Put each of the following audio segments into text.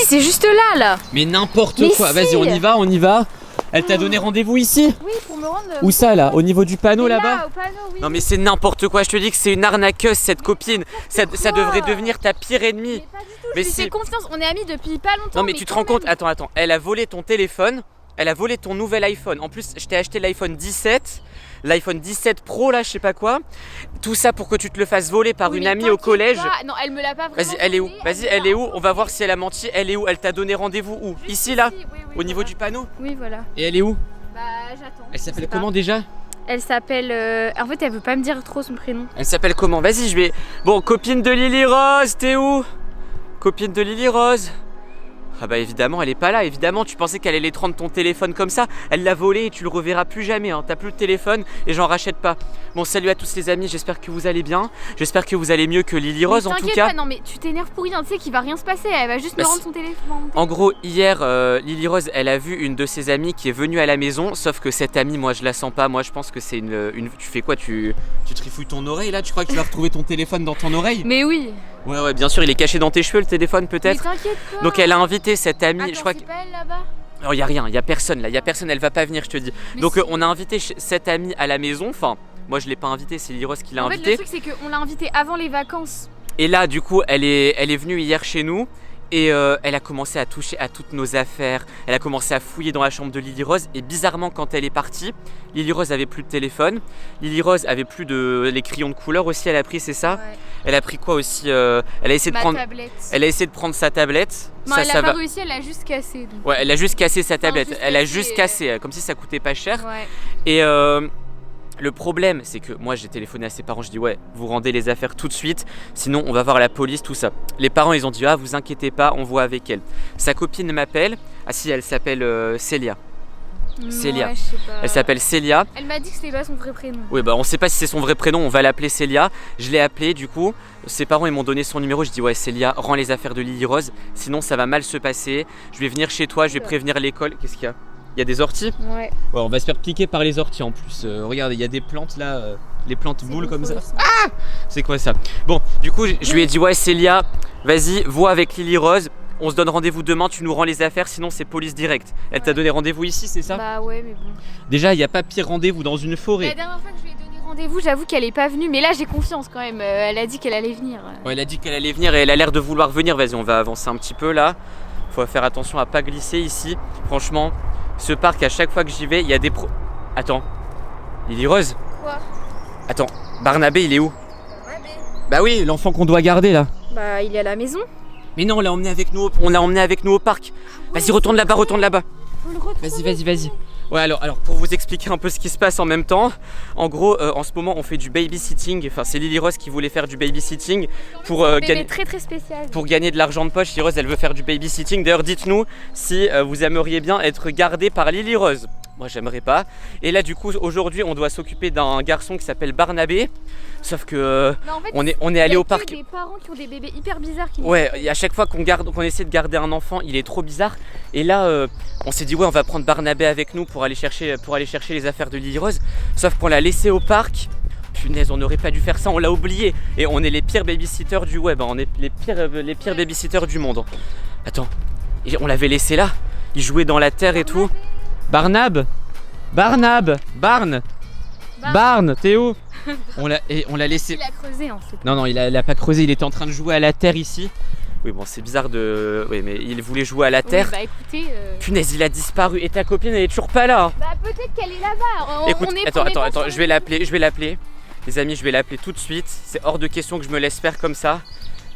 c'est juste là. Mais n'importe quoi. Si. Vas-y, on y va. Elle t'a donné rendez-vous ici? Oui, pour me rendre. Où ça là? Au niveau du panneau là-bas? Au panneau, oui. Non mais c'est n'importe quoi, je te dis que c'est une arnaqueuse cette copine. Ça devrait devenir ta pire ennemie. Mais pas du tout, Mais je lui fais confiance, on est amis depuis pas longtemps. Non mais tu te rends compte, attends, elle a volé ton téléphone, elle a volé ton nouvel iPhone. En plus, je t'ai acheté l'iPhone 17, l'iPhone 17 Pro là, je sais pas quoi. Tout ça pour que tu te le fasses voler par une amie au collège. Non, elle me l'a pas vraiment. Vas-y, elle est où? Vas-y, elle est où? On va voir si elle a menti. Elle est où? Elle t'a donné rendez-vous où? Ici là? Au niveau du panneau? Oui, voilà. Et elle est où? Bah, j'attends. Elle s'appelle comment déjà? Elle s'appelle. En fait, elle veut pas me dire trop son prénom. Elle s'appelle comment? Vas-y, je vais. Bon, copine de Lily Rose, t'es où? Copine de Lily Rose. Ah bah évidemment, elle est pas là. Évidemment, tu pensais qu'elle allait te rendre ton téléphone comme ça. Elle l'a volé et tu le reverras plus jamais. Hein. T'as plus de téléphone et j'en rachète pas. Bon, salut à tous les amis. J'espère que vous allez bien. J'espère que vous allez mieux que Lily Rose en tout cas. Pas, non mais tu t'énerves pour rien. Tu sais qu'il va rien se passer. Elle va juste me rendre son téléphone. En gros, hier, Lily Rose, elle a vu une de ses amies qui est venue à la maison. Sauf que cette amie, moi, je la sens pas. Moi, je pense que c'est une. Tu fais quoi? Tu trifouilles ton oreille là? Tu crois que tu vas retrouver ton téléphone dans ton oreille? Mais oui. Ouais, bien sûr, il est caché dans tes cheveux le téléphone peut-être. Mais t'inquiète pas. Donc elle a invité cette amie. Attends, je crois c'est pas elle là-bas? Oh, y a rien, y a personne là, y a personne, elle va pas venir, je te dis. Mais donc si. on a invité cette amie à la maison. Enfin, moi je l'ai pas invitée, c'est Lily Rose qui l'a En fait, invitée. le truc c'est qu'on l'a invitée avant les vacances. Et là, du coup, elle est venue hier chez nous. Et elle a commencé à toucher à toutes nos affaires. Elle a commencé à fouiller dans la chambre de Lily Rose. Et bizarrement, quand elle est partie, Lily Rose avait plus de téléphone. Lily Rose avait plus de les crayons de couleur aussi. Elle a pris, c'est ça? Ouais. Elle a pris quoi aussi? Elle a essayé de prendre. Tablette. Elle a essayé de prendre sa tablette. Non, ça, elle ça a pas va. réussi. Elle l'a juste cassée. Donc. Ouais, elle a juste cassé sa tablette. juste Elle a cassé, juste cassé, comme si ça coûtait pas cher. Ouais. Et le problème, c'est que moi j'ai téléphoné à ses parents, je dis ouais, vous rendez les affaires tout de suite, sinon on va voir la police, tout ça. Les parents ils ont dit ah vous inquiétez pas, on voit avec elle. Sa copine m'appelle, ah si elle s'appelle Célia. Célia. Ouais, je sais pas. Elle s'appelle Célia. Elle m'a dit que c'était pas son vrai prénom. Oui bah on sait pas si c'est son vrai prénom, on va l'appeler Célia. Je l'ai appelée du coup, ses parents ils m'ont donné son numéro, je dis ouais Célia, rends les affaires de Lily Rose, sinon ça va mal se passer. Je vais venir chez toi, je vais prévenir l'école. Qu'est-ce qu'il y a? Il y a des orties? Ouais. Ouais, on va se faire piquer par les orties en plus. Regarde, il y a des plantes là, les plantes boules comme ça. Ah! C'est quoi ça? Bon, du coup, je lui ai dit ouais Célia, vas-y, vois avec Lily Rose. On se donne rendez-vous demain, tu nous rends les affaires, sinon c'est police directe. Elle t'a donné rendez-vous ici, c'est ça? Bah ouais, mais bon. Déjà, il n'y a pas pire rendez-vous dans une forêt. La dernière fois que je lui ai donné rendez-vous, j'avoue qu'elle est pas venue, mais là j'ai confiance quand même. Elle a dit qu'elle allait venir. Ouais, elle a dit qu'elle allait venir et elle a l'air de vouloir venir. Vas-y, on va avancer un petit peu là. Faut faire attention à pas glisser ici. Franchement, ce parc, à chaque fois que j'y vais, il y a des Attends, Lily Rose? Quoi? Attends, Barnabé, il est où? Barnabé. Bah oui, l'enfant qu'on doit garder là. Bah il est à la maison. Mais non, on l'a emmené avec nous, au parc. Vas-y, retourne là-bas, retourne là-bas. Vas-y. Ouais, alors pour vous expliquer un peu ce qui se passe en même temps, en gros, en ce moment, on fait du babysitting. Enfin, c'est Lily Rose qui voulait faire du babysitting pour gagner. Très spécial. Pour gagner de l'argent de poche. Lily Rose, elle veut faire du babysitting. D'ailleurs, dites-nous si vous aimeriez bien être gardé par Lily Rose. Moi, j'aimerais pas. Et là, du coup, aujourd'hui, on doit s'occuper d'un garçon qui s'appelle Barnabé. Sauf que en fait, on est allé au parc. Il y a des parents qui ont des bébés hyper bizarres qui Ouais, et à chaque fois qu'on essaie de garder un enfant, il est trop bizarre. Et là, on s'est dit ouais, on va prendre Barnabé avec nous pour aller chercher les affaires de Lily Rose. Sauf qu'on l'a laissé au parc. Punaise, on n'aurait pas dû faire ça, on l'a oublié. Et on est les pires babysitters du web, hein. On est les pires babysitters du monde. Attends, on l'avait laissé là. Il jouait dans la terre et tout. Barnab, Barn, t'es où? On l'a laissé. Il a creusé en fait. Non, il a pas creusé, il était en train de jouer à la terre ici. Oui, bon, c'est bizarre de. Oui, mais il voulait jouer à la terre. Oui, bah écoutez. Punaise, il a disparu. Et ta copine, elle est toujours pas là. Bah peut-être qu'elle est là-bas. Écoute, attends, je vais l'appeler. Les amis, je vais l'appeler tout de suite. C'est hors de question que je me laisse faire comme ça.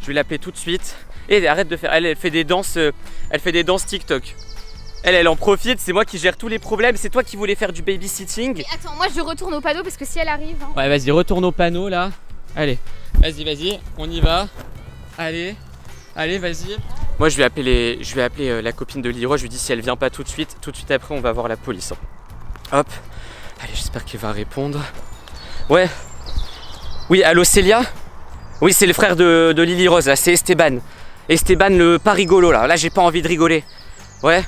Je vais l'appeler tout de suite. Et arrête de faire. Elle fait des danses. Elle fait des danses TikTok. Elle en profite, c'est moi qui gère tous les problèmes, c'est toi qui voulais faire du babysitting. Mais attends, moi je retourne au panneau parce que si elle arrive. Hein... Ouais, vas-y, retourne au panneau là. Allez, vas-y, on y va. Allez, vas-y. Moi je vais appeler la copine de Lily Rose, je lui dis si elle vient pas tout de suite après on va voir la police. Hop, allez, j'espère qu'elle va répondre. Ouais. Oui, allô Célia? Oui, c'est le frère de Lily Rose là, c'est Esteban. Esteban le pas rigolo là, j'ai pas envie de rigoler. Ouais.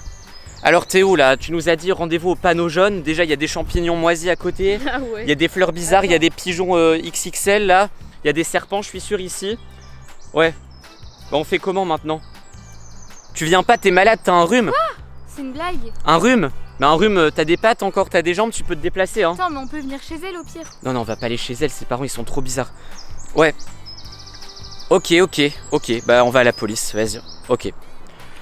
Alors t'es où là? Tu nous as dit rendez-vous au panneau jaune. Déjà il y a des champignons moisis à côté. Ah ouais. Il y a des fleurs bizarres, il y a des pigeons XXL là. Il y a des serpents je suis sûr ici. Ouais. Bah on fait comment maintenant? Tu viens pas, t'es malade, t'as un rhume. C'est une blague. Un rhume? Mais un rhume, t'as des pattes encore, t'as des jambes, tu peux te déplacer hein. Attends, mais on peut venir chez elle au pire. Non, non, on va pas aller chez elle, ses parents ils sont trop bizarres. Ouais. Ok, bah on va à la police, vas-y. Ok.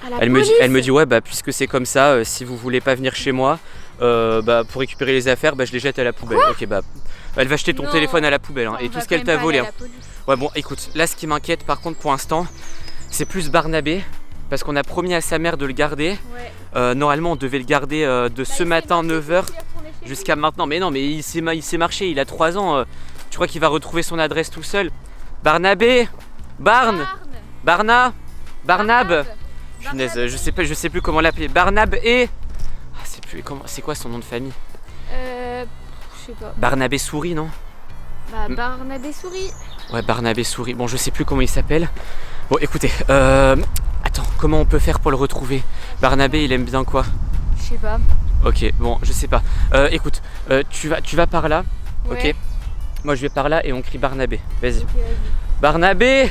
À la Elle police. me dit ouais bah puisque c'est comme ça, si vous voulez pas venir chez moi, bah pour récupérer les affaires, bah je les jette à la poubelle. Ok bah elle va jeter ton Non. téléphone à la poubelle hein, On et va tout ce quand qu'elle même t'a pas volé. aller à Hein. la police. Ouais bon écoute, là ce qui m'inquiète par contre pour l'instant, c'est plus Barnabé. Parce qu'on a promis à sa mère de le garder. Ouais. Normalement on devait le garder de ce matin 9h jusqu'à maintenant. Mais non mais il s'est marché, il a 3 ans. Tu crois qu'il va retrouver son adresse tout seul? Barnabé, Barnab, Punaise, je sais plus comment l'appeler. Barnab et... Ah, c'est quoi son nom de famille? Je sais pas. Barnabé Souris, non? Bah, Barnabé Souris. Ouais, Barnabé Souris. Bon, je sais plus comment il s'appelle. Bon, écoutez, attends, comment on peut faire pour le retrouver? Barnabé, il aime bien quoi? Je sais pas. Ok, bon, je sais pas. Écoute, tu vas par là, Ouais. ok? Moi, je vais par là et on crie Barnabé. Vas-y. Ok, vas-y. Barnabé!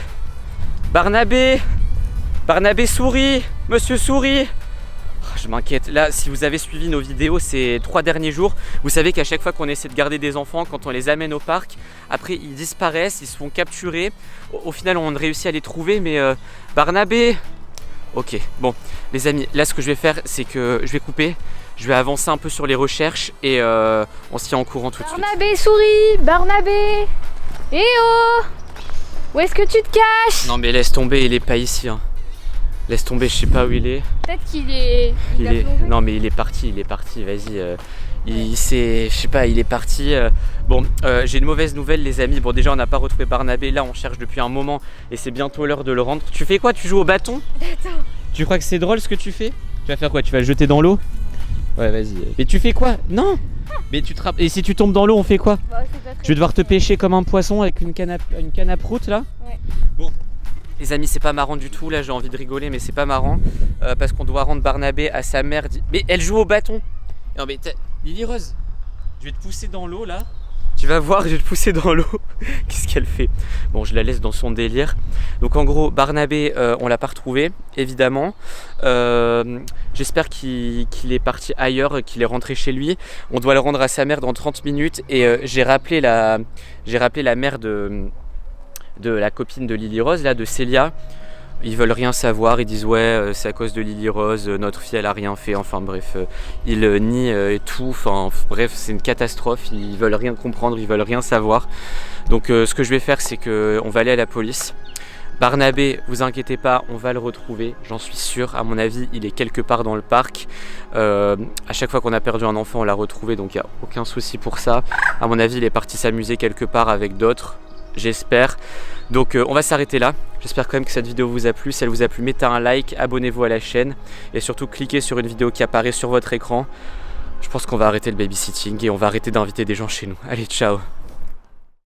Barnabé! Barnabé Souris! Monsieur Souris! Oh, je m'inquiète. Là, si vous avez suivi nos vidéos ces 3 derniers jours, vous savez qu'à chaque fois qu'on essaie de garder des enfants, quand on les amène au parc, après ils disparaissent, ils se font capturer. Au final, on réussit à les trouver, mais Barnabé! Ok, bon, les amis, là ce que je vais faire, c'est que je vais couper, je vais avancer un peu sur les recherches et on se tient en courant tout de suite. Barnabé Souris! Barnabé! Eh oh! Où est-ce que tu te caches? Non mais laisse tomber, il est pas ici. Hein. Laisse tomber, je sais pas où il est. Peut-être qu'il est. Il a plongé. Non mais il est parti, vas-y. Je sais pas, il est parti. Bon, j'ai une mauvaise nouvelle les amis. Bon déjà on n'a pas retrouvé Barnabé, là on cherche depuis un moment et c'est bientôt l'heure de le rendre. Tu fais quoi? Tu joues au bâton? Attends. Tu crois que c'est drôle ce que tu fais? Tu vas faire quoi? Tu vas le jeter dans l'eau? Ouais vas-y. Mais tu fais quoi? Non. Mais tu te rappelles. Et si tu tombes dans l'eau on fait quoi? Bah, c'est pas très Tu vas devoir te bien. pêcher comme un poisson avec une canne à prout là? Ouais. Bon. Les amis, c'est pas marrant du tout, là j'ai envie de rigoler, mais c'est pas marrant parce qu'on doit rendre Barnabé à sa mère. Mais elle joue au bâton. Non mais Lily Rose, je vais te pousser dans l'eau là. Tu vas voir, je vais te pousser dans l'eau. Qu'est-ce qu'elle fait? Bon, je la laisse dans son délire. Donc en gros, Barnabé, on l'a pas retrouvé, évidemment. J'espère qu'il est parti ailleurs, qu'il est rentré chez lui. On doit le rendre à sa mère dans 30 minutes et j'ai rappelé la mère de la copine de Lily Rose, là, de Célia. Ils veulent rien savoir, ils disent ouais c'est à cause de Lily Rose, notre fille elle a rien fait, enfin bref, ils nient tout, enfin bref c'est une catastrophe, ils veulent rien comprendre, ils veulent rien savoir. Donc ce que je vais faire c'est que on va aller à la police. Barnabé, vous inquiétez pas, on va le retrouver, j'en suis sûr, à mon avis il est quelque part dans le parc. À chaque fois qu'on a perdu un enfant on l'a retrouvé, donc il n'y a aucun souci pour ça. À mon avis il est parti s'amuser quelque part avec d'autres. J'espère. Donc on va s'arrêter là. J'espère quand même que cette vidéo vous a plu. Si elle vous a plu, mettez un like, abonnez-vous à la chaîne et surtout cliquez sur une vidéo qui apparaît sur votre écran. Je pense qu'on va arrêter le babysitting et on va arrêter d'inviter des gens chez nous. Allez, ciao!